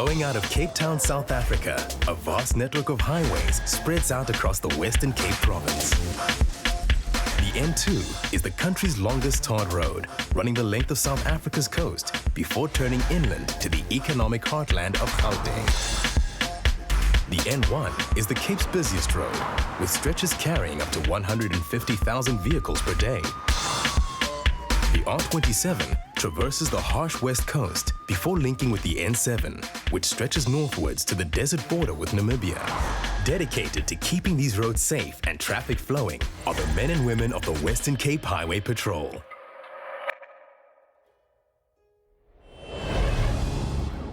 Flowing out of Cape Town, South Africa, a vast network of highways spreads out across the Western Cape province. The N2 is the country's longest tarred road, running the length of South Africa's coast before turning inland to the economic heartland of Gauteng. The N1 is the Cape's busiest road, with stretches carrying up to 150,000 vehicles per day. The R27 traverses the harsh west coast before linking with the N7, which stretches northwards to the desert border with Namibia. Dedicated to keeping these roads safe and traffic flowing are the men and women of the Western Cape Highway Patrol.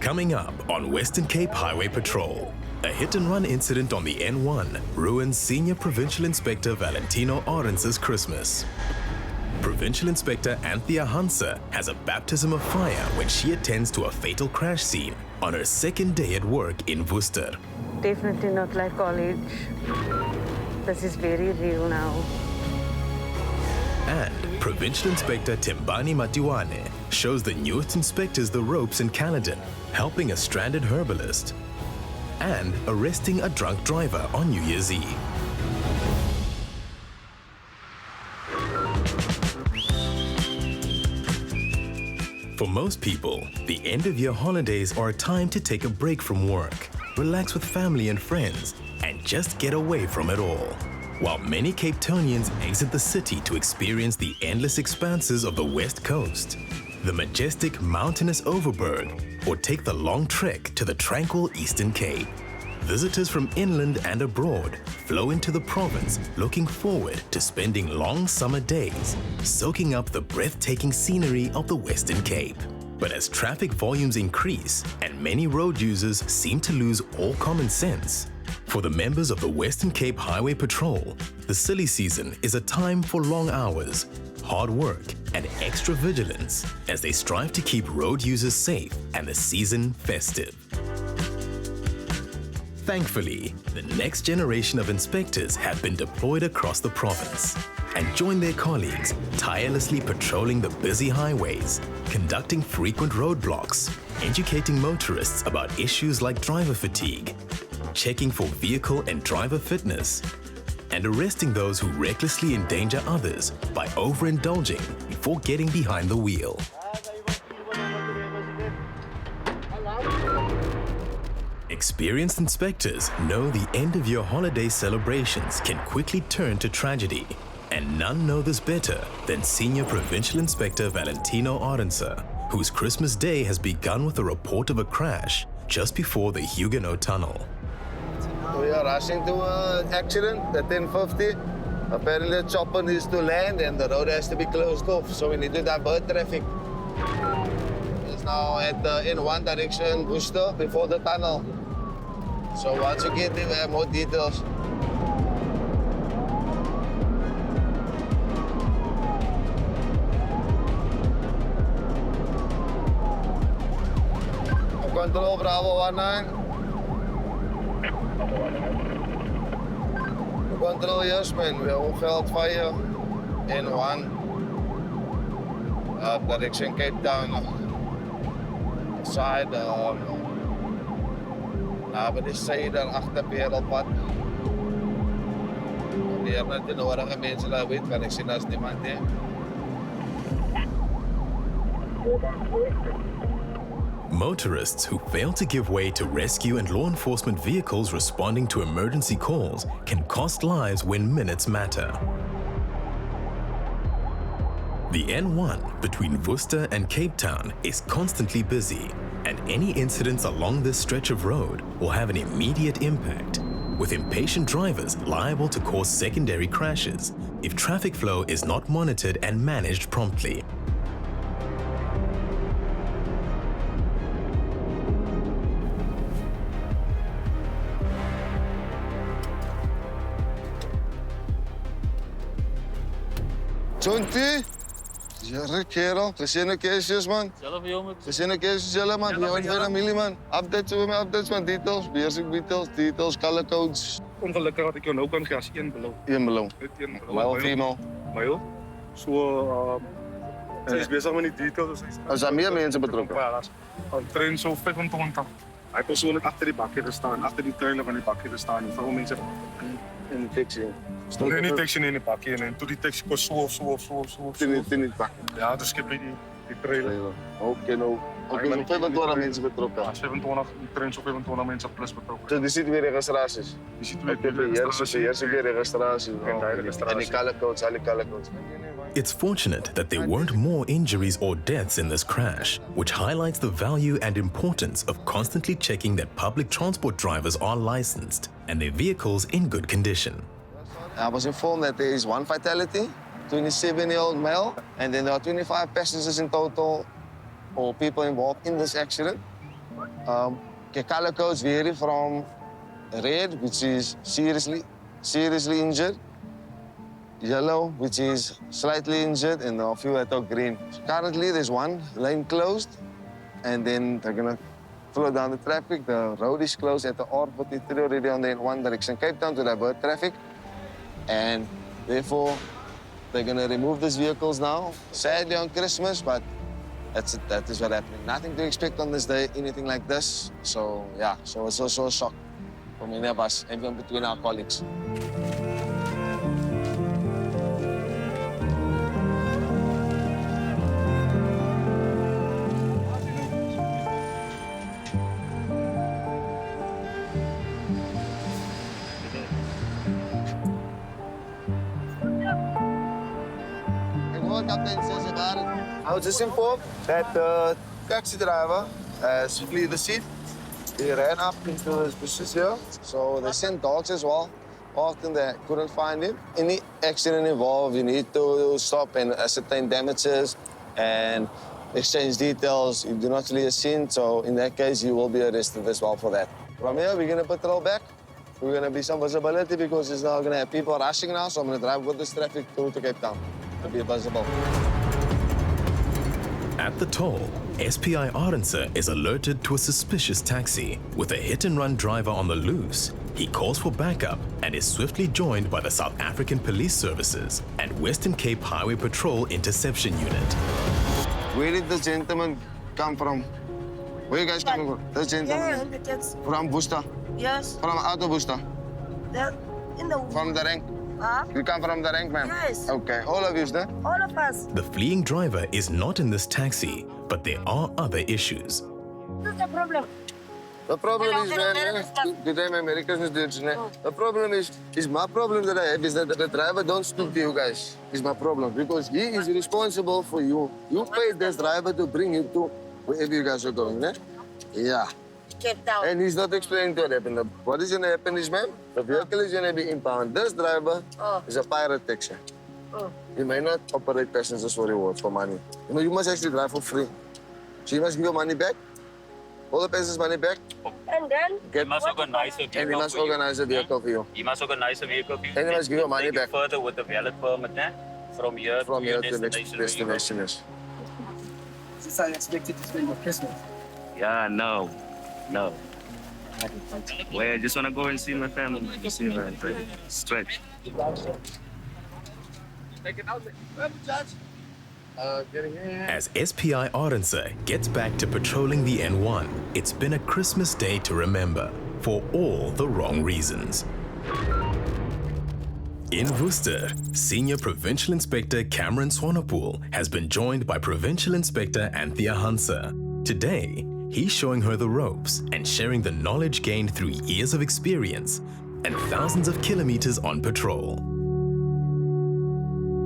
Coming up on Western Cape Highway Patrol, a hit-and-run incident on the N1 ruins Senior Provincial Inspector Valentino Arendse's Christmas. Provincial Inspector Anthea Hanse has a baptism of fire when she attends to a fatal crash scene on her second day at work in Worcester. Definitely not like college. This is very real now. And Provincial Inspector Thembani Matiwane shows the newest inspectors the ropes in Caledon, helping a stranded herbalist and arresting a drunk driver on New Year's Eve. For most people, the end-of-year holidays are a time to take a break from work, relax with family and friends, and just get away from it all. While many Cape Townians exit the city to experience the endless expanses of the West Coast, the majestic mountainous Overberg, or take the long trek to the tranquil Eastern Cape. Visitors from inland and abroad flow into the province looking forward to spending long summer days, soaking up the breathtaking scenery of the Western Cape. But as traffic volumes increase and many road users seem to lose all common sense, for the members of the Western Cape Highway Patrol, the silly season is a time for long hours, hard work, and extra vigilance as they strive to keep road users safe and the season festive. Thankfully, the next generation of inspectors have been deployed across the province and join their colleagues, tirelessly patrolling the busy highways, conducting frequent roadblocks, educating motorists about issues like driver fatigue, checking for vehicle and driver fitness, and arresting those who recklessly endanger others by overindulging before getting behind the wheel. Experienced inspectors know the end-of-year holiday celebrations can quickly turn to tragedy, and none know this better than Senior Provincial Inspector Valentino Arendse, whose Christmas Day has begun with a report of a crash just before the Huguenot Tunnel. We are rushing to an accident at 10:50. Apparently the chopper needs to land and the road has to be closed off, so we need to divert traffic. It's now at the N1 direction, Worcester, before the tunnel. So once you get there, we have more details. Control Bravo 19. Control, yes, man. We have felt fire. N1. Direction Cape Town. Side. Bij de zijde achter Wereldpad. Die hebben net de nodige mensen daar weet, kan ik zien als niemand hier. Motorists who fail to give way to rescue and law enforcement vehicles responding to emergency calls can cost lives when minutes matter. The N1 between Worcester and Cape Town is constantly busy, and any incidents along this stretch of road will have an immediate impact, with impatient drivers liable to cause secondary crashes if traffic flow is not monitored and managed promptly. Jonty? Ja, kerel. Gezinnen cases, man. Zelf, jongen. Gezinnen cases zelf, man. Je hoort weer familie, man. Updates over mijn updates, man. Details, basic details, color codes. Ongelukkig had ik jou nou kan gas 1 below. 1 below. 1 below. Male of female? Male. So, sy is bezig met die details. Er zijn meer mensen betrokken. Ja, omtrent so 25. Hij persoonlijk achter die bakje te staan, achter die trailer van die bakje te staan. En veel mensen In die taxi. nee, niet tekst in die bakje. En toen die tekst kost zo. In die pak. Ja, dus ik heb die trailer. Oké, nou. Oké, zo'n 25 mensen betrokken. Ja, 27, die train zo'n 25 mensen plus betrokken. Dus die ziet weer registraties. Je ziet Oké, eerst weer registraties. En die color codes, alle color codes. It's fortunate that there weren't more injuries or deaths in this crash, which highlights the value and importance of constantly checking that public transport drivers are licensed and their vehicles in good condition. I was informed that there is one fatality, 27-year-old male, and then there are 25 passengers in total, or people involved in this accident. The color codes vary from red, which is seriously injured, yellow, which is slightly injured, and a few that are green. Currently, there's one lane closed, and then they're gonna flow down the traffic. The road is closed at the R43 already on the one direction, Cape Town to divert traffic, and therefore they're gonna remove these vehicles now. Sadly on Christmas, but that is what happening. Nothing to expect on this day, anything like this. So yeah, so it's also a shock for many of us, even between our colleagues. I was just informed that the taxi driver has fled the scene. He ran up into his bushes here. So they sent dogs as well. Often they couldn't find him. Any accident involved, you need to stop and ascertain damages and exchange details. You do not flee a scene, so in that case, you will be arrested as well for that. From here, we're gonna patrol back. We're gonna be some visibility because it's now gonna have people rushing now, so I'm gonna drive with this traffic through to Cape Town to be visible. At the toll, SPI Arendse is alerted to a suspicious taxi with a hit-and-run driver on the loose. He calls for backup and is swiftly joined by the South African Police Services and Western Cape Highway Patrol Interception Unit. Where did this gentleman come from? Where you guys coming from? This gentleman? Yes. From Worcester? Yes. From out of Worcester? In the From the rank? Huh? You come from the rank, ma'am? Yes. Okay, all of you, sir? All of us. The fleeing driver is not in this taxi, but there are other issues. What's the problem? The problem Hello, is, hello, man, hello. good day, my Americans, the problem is my problem that I have is that the driver don't speak to you guys. Is my problem because he is responsible for you. You paid this driver to bring you to wherever you guys are going, né? Yeah. Cape Town. And he's not explaining what happened. What is going to happen is, ma'am, the vehicle is going to be impounded. This driver is a pirate taxi. He may not operate passengers for reward, for money. You know, you must actually drive for free. So you must give your money back. All the passengers' money back. And then? He must organize a vehicle And he must organize a vehicle for you. He must organize a vehicle for you. And he must give your money Take it back. further with a valid permit, né? From here From to here your to the next destination. destination, yes. Since I expected to spend your Christmas. Yeah, no. Well, I just want to go and see my family. See my friend. Stretch. As SPI Arendse gets back to patrolling the N1, it's been a Christmas day to remember for all the wrong reasons. In Worcester, Senior Provincial Inspector Cameron Swanepoel has been joined by Provincial Inspector Anthea Hanse. Today, he's showing her the ropes and sharing the knowledge gained through years of experience and thousands of kilometers on patrol.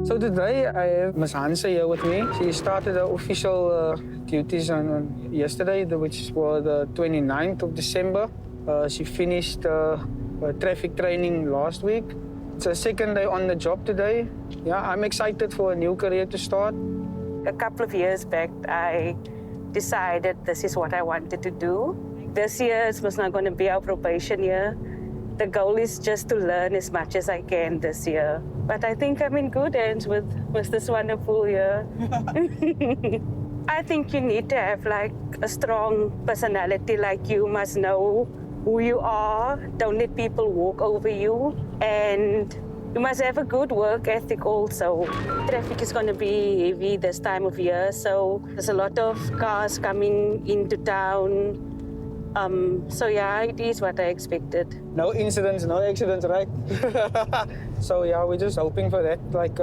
So today I have Ms. Hanse here with me. She started her official duties on yesterday, which was the 29th of December. She finished traffic training last week. It's her second day on the job today. Yeah, I'm excited for a new career to start. A couple of years back, I decided this is what I wanted to do. This year was not going to be our probation year. The goal is just to learn as much as I can this year. But I think I'm in good hands with this wonderful year. I think you need to have like a strong personality, like you must know who you are. Don't let people walk over you. And you must have a good work ethic also. Traffic is going to be heavy this time of year, so there's a lot of cars coming into town. So yeah, it is what I expected. No incidents, no accidents, right? So yeah, we're just hoping for that, like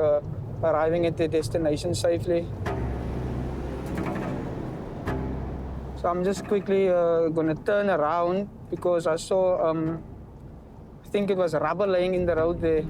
arriving at the destination safely. So I'm just quickly gonna turn around because I saw, I think it was rubber laying in the road there.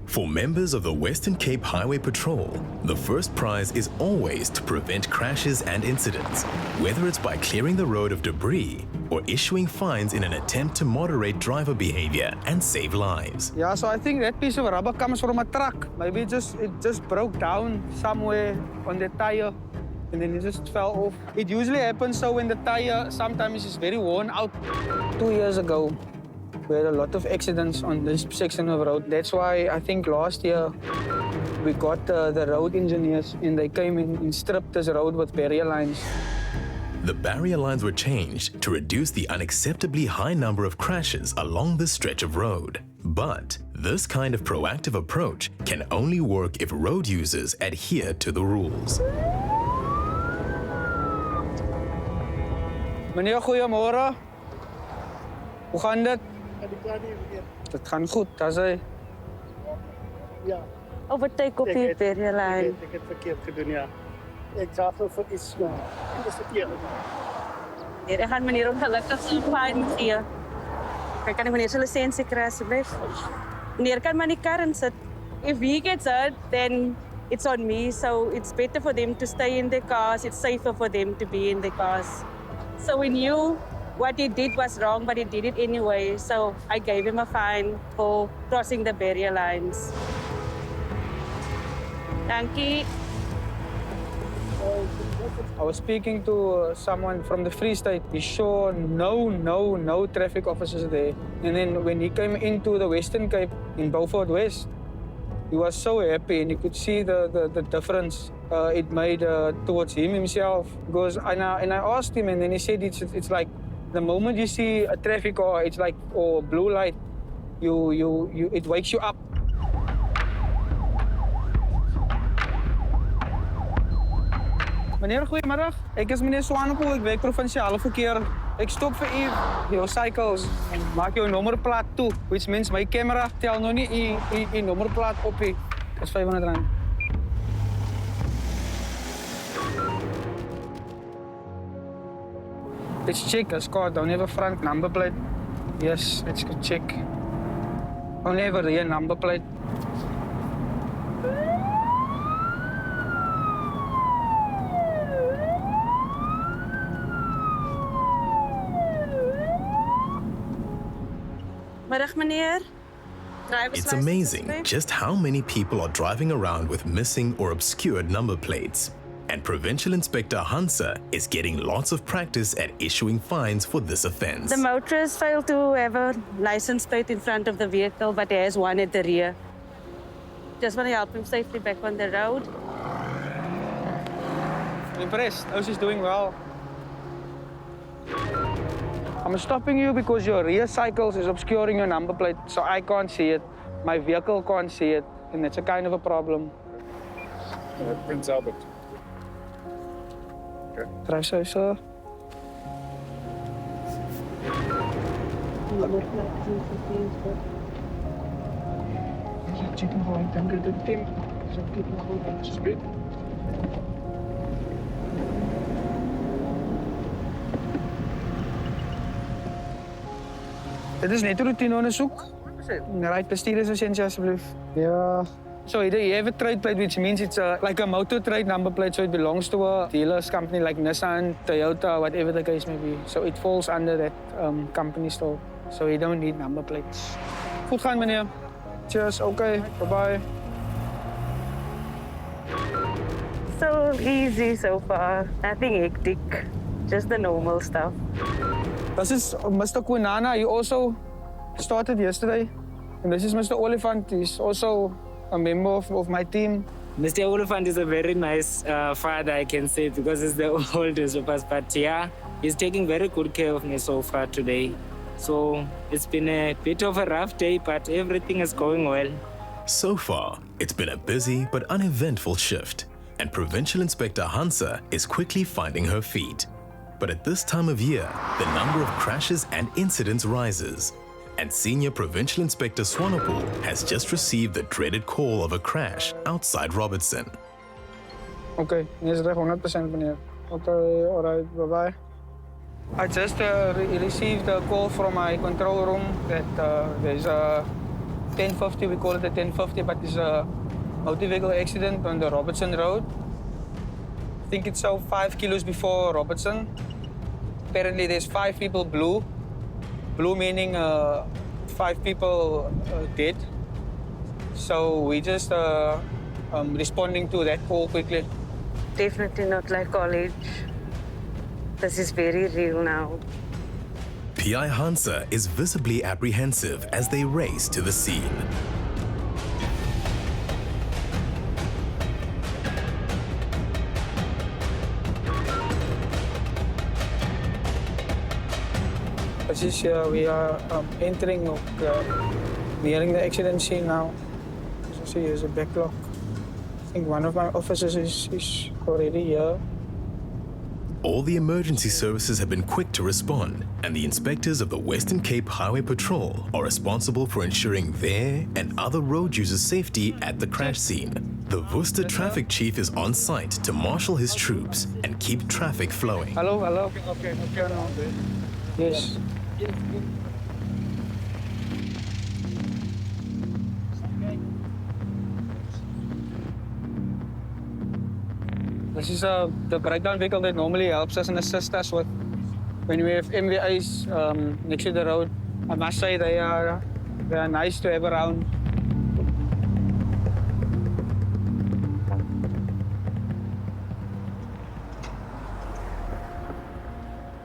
For members of the Western Cape Highway Patrol, the first prize is always to prevent crashes and incidents, whether it's by clearing the road of debris or issuing fines in an attempt to moderate driver behavior and save lives. Yeah, so I think that piece of rubber comes from a truck. Maybe it just broke down somewhere on the tire and then it just fell off. It usually happens so when the tire sometimes is very worn out. 2 years ago, we had a lot of accidents on this section of road. That's why I think last year we got the road engineers and they came in and stripped this road with barrier lines. The barrier lines were changed to reduce the unacceptably high number of crashes along this stretch of road. But this kind of proactive approach can only work if road users adhere to the rules. Meneer, goeiemorgen. Hoe gaan dit? Het gaat goed, dat is hij. Ja, Overtake op die barrier line. ik heb verkeerd gedaan, ja. Ik zag er voor iets, maar het is verkeerd. Nee, dan gaat meneer ongelukkig zijn fine gee. Kan ik meneer zijn licentie krijgen, alsjeblieft? Meneer kan maar in die kar in zitten. If he gets hurt, then it's on me. So it's better for them to stay in the cars. It's safer for them to be in the cars. So we knew what he did was wrong, but he did it anyway. So I gave him a fine for crossing the barrier lines. Thank you. I was speaking to someone from the Free State. He saw no traffic officers there. And then when he came into the Western Cape in Beaufort West, he was so happy and you could see the difference it made towards him himself. Because and I asked him and then he said it's like the moment you see a traffic or it's like or blue light, it wakes you up. Meneer, goedemiddag. Ik is meneer Swanepoel, ik werk provinciale verkeer. Ik stop voor u, jouw cycles, en maak jouw nummerplaat toe. Which means mijn camera tel nog niet je nummerplaat op. Dat is 500 rand. Let's check this car, don't have a front number plate. Yes, let's go check. Only have a rear number plate. Middag meneer. It's amazing just how many people are driving around with missing or obscured number plates. And Provincial Inspector Hanse is getting lots of practice at issuing fines for this offense. The motorist failed to have a license plate in front of the vehicle, but he has one at the rear. Just want to help him safely back on the road. I'm impressed. Oh, she's doing well. I'm stopping you because your rear cycles is obscuring your number plate, so I can't see it. My vehicle can't see it, and it's a kind of a problem. Prince Albert. Drive so, sir. Dit is net 'n roetineondersoek. Right bestuurderslisensie asseblief. Ja. So you have a trade plate, which means it's like a motor trade number plate, so it belongs to a dealer's company like Nissan, Toyota, whatever the case may be. So it falls under that company store. So you don't need number plates. Goed gaan, meneer. Cheers, okay, bye-bye. So easy so far. Nothing hectic. Just the normal stuff. This is Mr. Kunana. He also started yesterday. And this is Mr. Oliphant. He's also a member of my team. Mr. Oliphant is a very nice father, I can say, because he's the oldest of us. But yeah, he's taking very good care of me so far today. So it's been a bit of a rough day, but everything is going well. So far, it's been a busy but uneventful shift, and Provincial Inspector Hanse is quickly finding her feet. But at this time of year, the number of crashes and incidents rises. And Senior Provincial Inspector Swanepoel has just received the dreaded call of a crash outside Robertson. Okay, yes, 100% meneer. Okay, alright, bye-bye. I just received a call from my control room that there's a 1050, we call it a 1050, but it's a motor vehicle accident on the Robertson Road. I think it's 5 kilos before Robertson. Apparently there's 5 people blue. Blue meaning 5 people dead. So we just responding to that call quickly. Definitely not like college. This is very real now. PI Hanse is visibly apprehensive as they race to the scene. We are entering, nearing the accident scene now. As you see, there's a backlog. I think one of my officers is already here. All the emergency services have been quick to respond, and the inspectors of the Western Cape Highway Patrol are responsible for ensuring their and other road users' safety at the crash scene. The Worcester traffic chief is on site to marshal his troops and keep traffic flowing. Hello, hello. Okay. Yes. This is the breakdown vehicle that normally helps us and assists us with when we have MVAs next to the road. I must say they are nice to have around.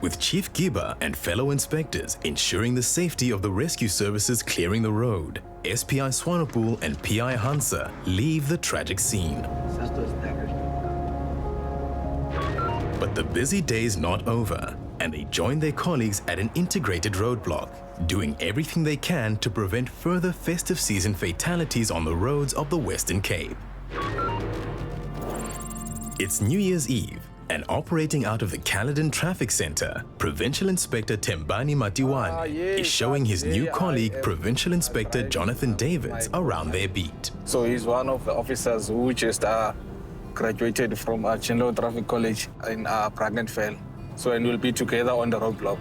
With Chief Giba and fellow inspectors ensuring the safety of the rescue services clearing the road, SPI Swanepoel and PI Hanse leave the tragic scene. But the busy day's not over, and they join their colleagues at an integrated roadblock, doing everything they can to prevent further festive season fatalities on the roads of the Western Cape. It's New Year's Eve, and operating out of the Caledon Traffic Centre, Provincial Inspector Thembani Matiwane is showing his new colleague, Provincial Inspector Jonathan Davids, around their beat. So he's one of the officers who just graduated from General Traffic College in Brackenfell. So, and we'll be together on the roadblock.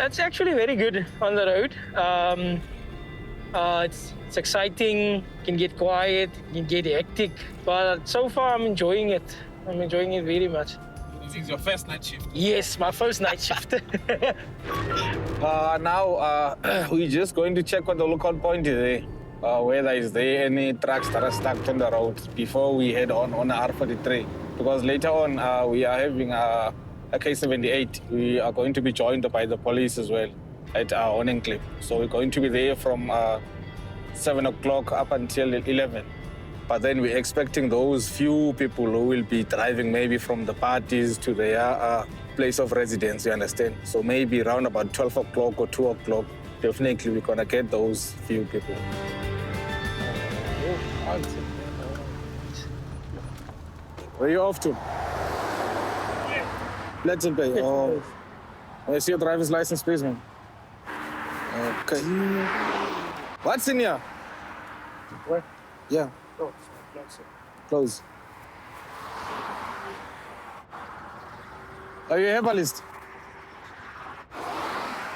It's actually very good on the road. It's exciting, can get quiet, can get hectic, but so far I'm enjoying it. I'm enjoying it very much. This is your first night shift? Yes, my first night shift. Now, we're just going to check what the lookout point is there. Whether is there any trucks that are stuck on the road before we head on R43. Because later on, we are having a K78. We are going to be joined by the police as well at our on enclave. So we're going to be there from 7 o'clock up until 11. But then we're expecting those few people who will be driving maybe from the parties to their place of residence, you understand? So maybe around about 12 o'clock or 2 o'clock, definitely we're gonna get those few people. Where are you off to? Let's pay. Oh, I see your driver's license, please, man. Okay. What's in here? Where? Yeah. Oh, Close. Are you a herbalist?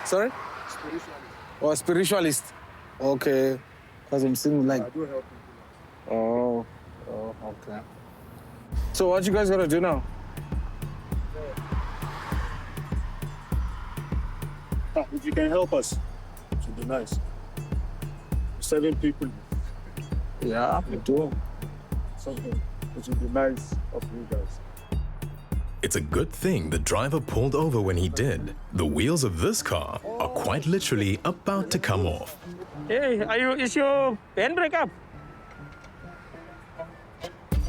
Sorry? Spiritualist. Oh, a spiritualist. Okay. Because I'm seeing like... I do help people. Oh, okay. So what you guys gonna do now? If you can help us, it would be nice. 7 people. Yeah, we do. Something which would be nice of you guys. It's a good thing the driver pulled over when he did. The wheels of this car are quite literally about to come off. Hey, is your handbrake up?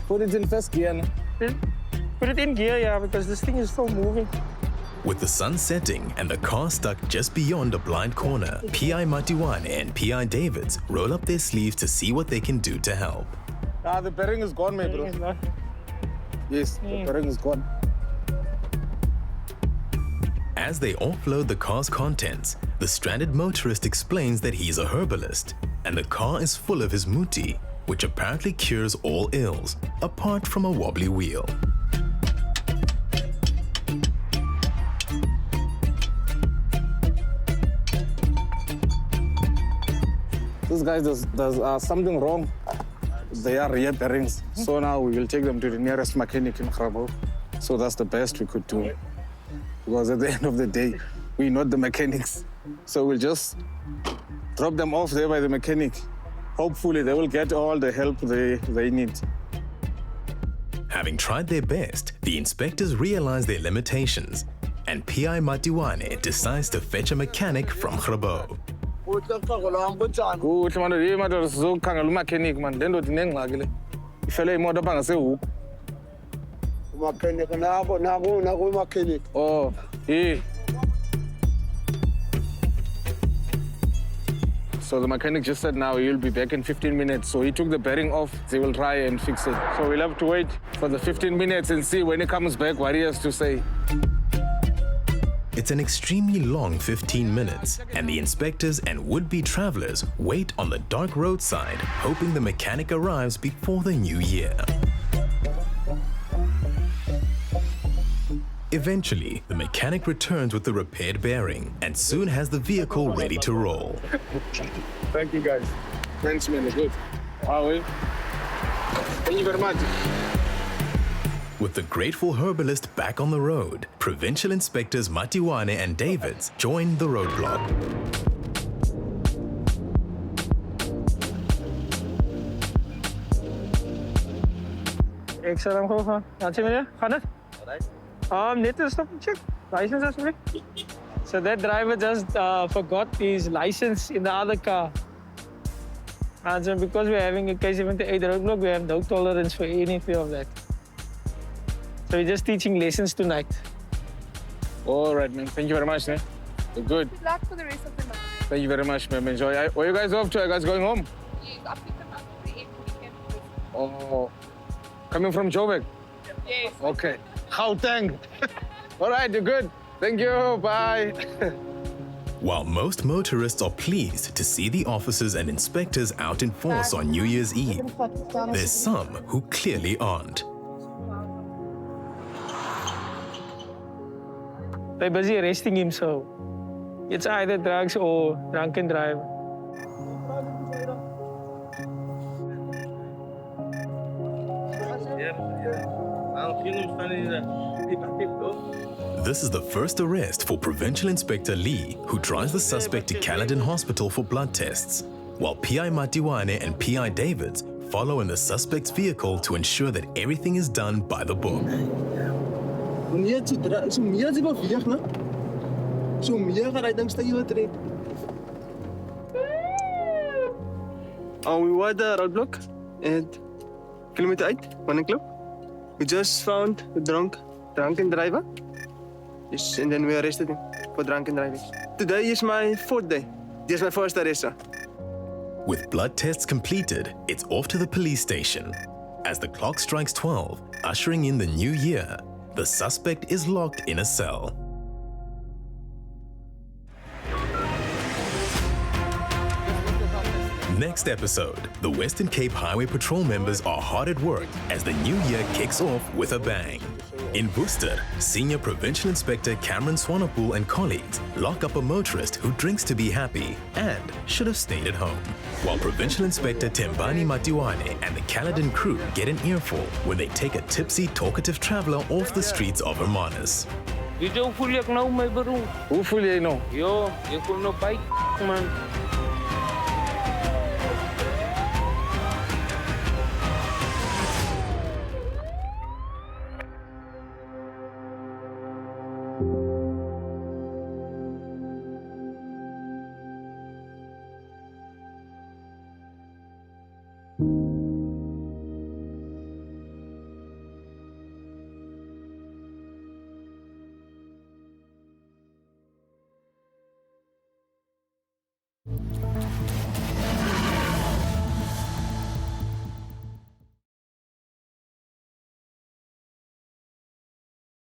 Put it in first gear. Put it in gear, yeah, because this thing is still moving. With the sun setting and the car stuck just beyond a blind corner, PI Matiwane and PI Davids roll up their sleeves to see what they can do to help. The bearing is gone, my bro. Yes, the bearing is gone. As they offload the car's contents, the stranded motorist explains that he's a herbalist and the car is full of his muti, which apparently cures all ills, apart from a wobbly wheel. This guy does something wrong. They are rear bearings. So now we will take them to the nearest mechanic in Grabo. So that's the best we could do. Because at the end of the day, we're not the mechanics. So we'll just drop them off there by the mechanic. Hopefully they will get all the help they need. Having tried their best, the inspectors realize their limitations, and PI Matiwane decides to fetch a mechanic from Grabo. Good, man. The matter is so kangal mechanic, man. Then what neng lagile. Ifele imoto banga se hook. Mechanic, nago mechanic. Oh, yeah. So the mechanic just said now he'll be back in 15 minutes. So he took the bearing off. They will try and fix it. So we'll have to wait for the 15 minutes and see when he comes back what he has to say. It's an extremely long 15 minutes, and the inspectors and would-be travelers wait on the dark roadside, hoping the mechanic arrives before the new year. Eventually, the mechanic returns with the repaired bearing and soon has the vehicle ready to roll. Thank you, guys. Thanks, man. Good. Thank you very much. With the grateful herbalist back on the road, Provincial Inspectors Matiwane and Davids joined the roadblock. Excellent, hoor. Dank je, meneer. Gaat het? Net to stop and check. License, alsjeblieft. So that driver just forgot his license in the other car. And so because we're having a K78 roadblock, we have no tolerance for anything of that. So we're just teaching lessons tonight. All right, man. Thank you very much, man. You're good. Good luck for the rest of the night. Thank you very much, man. Enjoy. Where are you guys off to? Are you guys going home? Yes, I picked them up for the weekend. Oh, coming from Joburg? Yes. Okay. Gauteng. All right, you're good. Thank you. Bye. While most motorists are pleased to see the officers and inspectors out in force on New Year's Eve, there's some who clearly aren't. They're busy arresting him, so it's either drugs or drunken driver. This is the first arrest for Provincial Inspector Lee, who drives the suspect to Caledon Hospital for blood tests, while PI Matiwane and PI Davids follow in the suspect's vehicle to ensure that everything is done by the book. We were the roadblock at kilometer 8, 1 o'clock. We just found the drunken driver. Yes, and then we arrested him for drunken driving. Today is my 4th day. This is my first arrest, sir. With blood tests completed, it's off to the police station. As the clock strikes 12, ushering in the new year, the suspect is locked in a cell. Next episode, the Western Cape Highway Patrol members are hard at work as the new year kicks off with a bang. In Worcester, Senior Provincial Inspector Cameron Swanepoel and colleagues lock up a motorist who drinks to be happy and should have stayed at home, while Provincial Inspector Thembani Matiwane and the Caledon crew get an earful when they take a tipsy, talkative traveller off the streets of Hermanus. You don't fully know my bro. Who fully know? Yo, you could not bite, man.